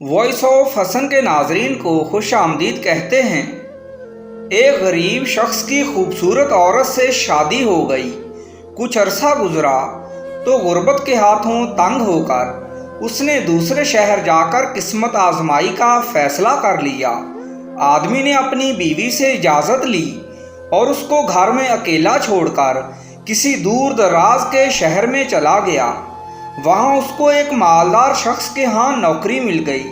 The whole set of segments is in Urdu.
وائس آف حسن کے ناظرین کو خوش آمدید کہتے ہیں۔ ایک غریب شخص کی خوبصورت عورت سے شادی ہو گئی۔ کچھ عرصہ گزرا تو غربت کے ہاتھوں تنگ ہو کر اس نے دوسرے شہر جا کر قسمت آزمائی کا فیصلہ کر لیا۔ آدمی نے اپنی بیوی سے اجازت لی اور اس کو گھر میں اکیلا چھوڑ کر کسی دور دراز کے شہر میں چلا گیا۔ وہاں اس کو ایک مالدار شخص کے ہاں نوکری مل گئی۔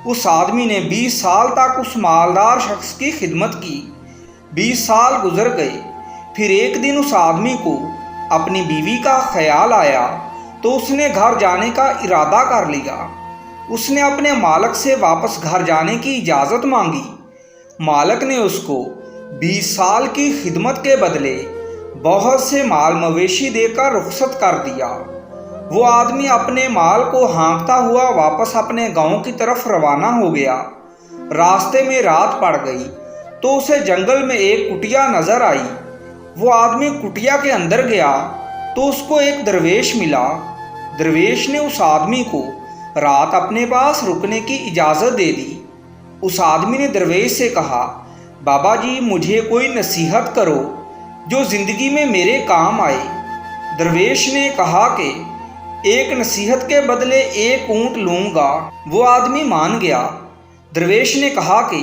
اس آدمی نے 20 سال تک اس مالدار شخص کی خدمت کی۔ 20 سال گزر گئے۔ پھر ایک دن اس آدمی کو اپنی بیوی کا خیال آیا تو اس نے گھر جانے کا ارادہ کر لیا۔ اس نے اپنے مالک سے واپس گھر جانے کی اجازت مانگی۔ مالک نے اس کو 20 سال کی خدمت کے بدلے بہت سے مال مویشی دے کر رخصت کر دیا۔ وہ آدمی اپنے مال کو ہانکتا ہوا واپس اپنے گاؤں کی طرف روانہ ہو گیا۔ راستے میں رات پڑ گئی تو اسے جنگل میں ایک کٹیا نظر آئی۔ وہ آدمی کٹیا کے اندر گیا تو اس کو ایک درویش ملا۔ درویش نے اس آدمی کو رات اپنے پاس رکنے کی اجازت دے دی۔ اس آدمی نے درویش سے کہا، بابا جی مجھے کوئی نصیحت کرو جو زندگی میں میرے کام آئے۔ درویش نے کہا کہ ایک نصیحت کے بدلے ایک اونٹ لوں گا۔ وہ آدمی مان گیا۔ درویش نے کہا کہ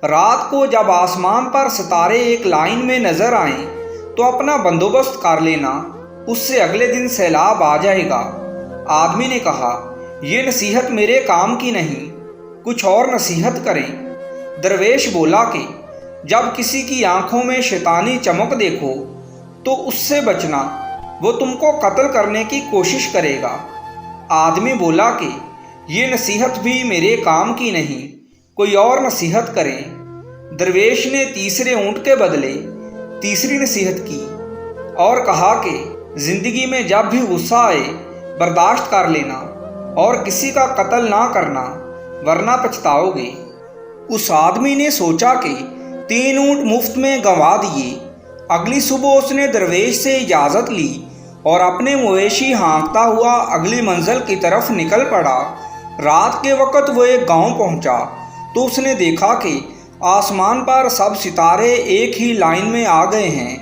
رات کو جب آسمان پر ستارے ایک لائن میں نظر آئیں تو اپنا بندوبست کر لینا، اس سے اگلے دن سیلاب آ جائے گا۔ آدمی نے کہا، یہ نصیحت میرے کام کی نہیں، کچھ اور نصیحت کریں۔ درویش بولا کہ جب کسی کی آنکھوں میں شیطانی چمک دیکھو تو اس سے بچنا، وہ تم کو قتل کرنے کی کوشش کرے گا۔ آدمی بولا کہ یہ نصیحت بھی میرے کام کی نہیں، کوئی اور نصیحت کریں۔ درویش نے تیسرے اونٹ کے بدلے تیسری نصیحت کی اور کہا کہ زندگی میں جب بھی غصہ آئے برداشت کر لینا اور کسی کا قتل نہ کرنا ورنہ پچھتاؤ گے۔ اس آدمی نے سوچا کہ 3 اونٹ مفت میں گنوا دیے۔ اگلی صبح اس نے درویش سے اجازت لی اور اپنے مویشی ہانکتا ہوا اگلی منزل کی طرف نکل پڑا۔ رات کے وقت وہ ایک گاؤں پہنچا تو اس نے دیکھا کہ آسمان پر سب ستارے ایک ہی لائن میں آ گئے ہیں۔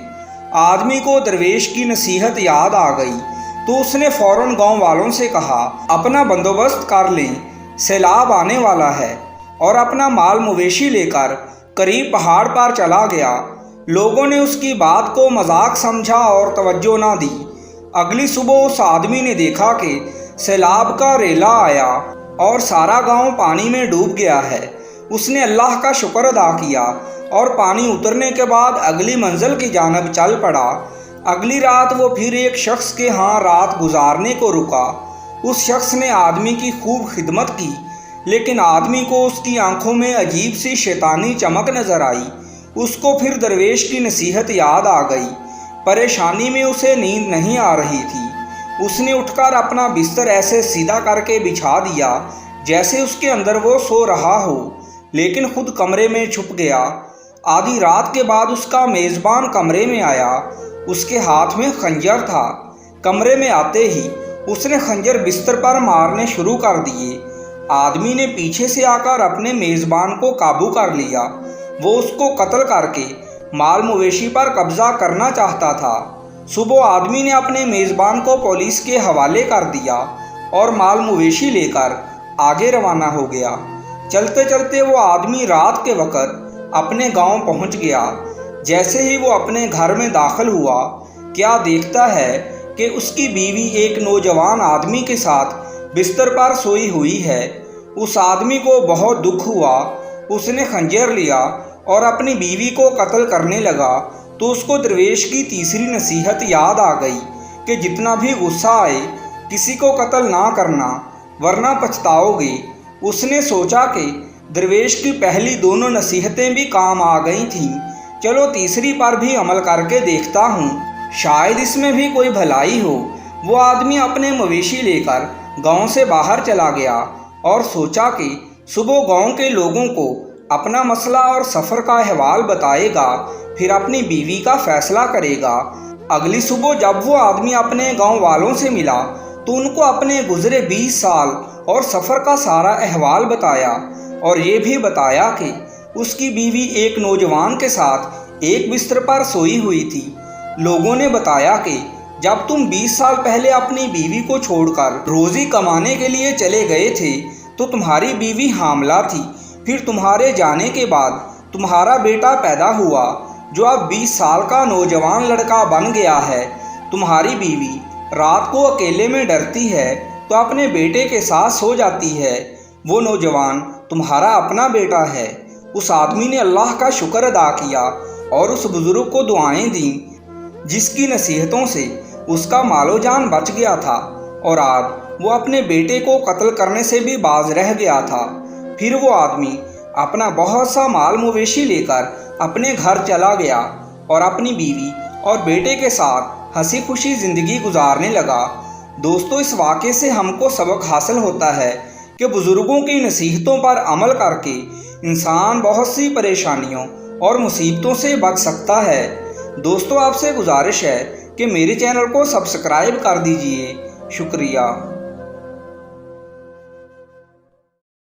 آدمی کو درویش کی نصیحت یاد آ گئی تو اس نے فوراً گاؤں والوں سے کہا، اپنا بندوبست کر لیں، سیلاب آنے والا ہے، اور اپنا مال مویشی لے کر قریب پہاڑ پر چلا گیا۔ لوگوں نے اس کی بات کو مذاق سمجھا اور توجہ نہ دی۔ اگلی صبح اس آدمی نے دیکھا کہ سیلاب کا ریلا آیا اور سارا گاؤں پانی میں ڈوب گیا ہے۔ اس نے اللہ کا شکر ادا کیا اور پانی اترنے کے بعد اگلی منزل کی جانب چل پڑا۔ اگلی رات وہ پھر ایک شخص کے ہاں رات گزارنے کو رکا۔ اس شخص نے آدمی کی خوب خدمت کی، لیکن آدمی کو اس کی آنکھوں میں عجیب سی شیطانی چمک نظر آئی۔ اس کو پھر درویش کی نصیحت یاد آ گئی۔ پریشانی میں اسے نیند نہیں آ رہی تھی۔ اس نے اٹھ کر اپنا بستر ایسے سیدھا کر کے بچھا دیا جیسے اس کے اندر وہ سو رہا ہو، لیکن خود کمرے میں چھپ گیا۔ آدھی رات کے بعد اس کا میزبان کمرے میں آیا۔ اس کے ہاتھ میں خنجر تھا۔ کمرے میں آتے ہی اس نے خنجر بستر پر مارنے شروع کر دیے۔ آدمی نے پیچھے سے آ کر اپنے میزبان کو قابو کر لیا۔ وہ اس کو قتل کر کے مال مویشی پر قبضہ کرنا چاہتا تھا۔ صبح آدمی نے اپنے میزبان کو پولیس کے حوالے کر دیا اور مال مویشی لے کر آگے روانہ ہو گیا۔ چلتے چلتے وہ آدمی رات کے وقت اپنے گاؤں پہنچ گیا۔ جیسے ہی وہ اپنے گھر میں داخل ہوا، کیا دیکھتا ہے کہ اس کی بیوی ایک نوجوان آدمی کے ساتھ بستر پر سوئی ہوئی ہے۔ اس آدمی کو بہت دکھ ہوا۔ اس نے خنجر لیا اور اپنی بیوی کو قتل کرنے لگا تو اس کو درویش کی تیسری نصیحت یاد آ گئی کہ جتنا بھی غصہ آئے کسی کو قتل نہ کرنا ورنہ پچھتاؤ گے۔ اس نے سوچا کہ درویش کی پہلی دونوں نصیحتیں بھی کام آ گئی تھیں، چلو تیسری پر بھی عمل کر کے دیکھتا ہوں، شاید اس میں بھی کوئی بھلائی ہو۔ وہ آدمی اپنے مویشی لے کر گاؤں سے باہر چلا گیا اور سوچا کہ صبح گاؤں کے لوگوں کو اپنا مسئلہ اور سفر کا احوال بتائے گا، پھر اپنی بیوی کا فیصلہ کرے گا۔ اگلی صبح جب وہ آدمی اپنے گاؤں والوں سے ملا تو ان کو اپنے گزرے 20 سال اور سفر کا سارا احوال بتایا، اور یہ بھی بتایا کہ اس کی بیوی ایک نوجوان کے ساتھ ایک بستر پر سوئی ہوئی تھی۔ لوگوں نے بتایا کہ جب تم 20 سال پہلے اپنی بیوی کو چھوڑ کر روزی کمانے کے لیے چلے گئے تھے تو تمہاری بیوی حاملہ تھی۔ پھر تمہارے جانے کے بعد تمہارا بیٹا پیدا ہوا جو اب 20 سال کا نوجوان لڑکا بن گیا ہے۔ تمہاری بیوی رات کو اکیلے میں ڈرتی ہے تو اپنے بیٹے کے ساتھ سو جاتی ہے۔ وہ نوجوان تمہارا اپنا بیٹا ہے۔ اس آدمی نے اللہ کا شکر ادا کیا اور اس بزرگ کو دعائیں دیں جس کی نصیحتوں سے اس کا مال و جان بچ گیا تھا، اور آج وہ اپنے بیٹے کو قتل کرنے سے بھی باز رہ گیا تھا۔ پھر وہ آدمی اپنا بہت سا مال مویشی لے کر اپنے گھر چلا گیا اور اپنی بیوی اور بیٹے کے ساتھ ہنسی خوشی زندگی گزارنے لگا۔ دوستو، اس واقعے سے ہم کو سبق حاصل ہوتا ہے کہ بزرگوں کی نصیحتوں پر عمل کر کے انسان بہت سی پریشانیوں اور مصیبتوں سے بچ سکتا ہے۔ دوستو، آپ سے گزارش ہے کہ میرے چینل کو سبسکرائب کر دیجئے۔ شکریہ۔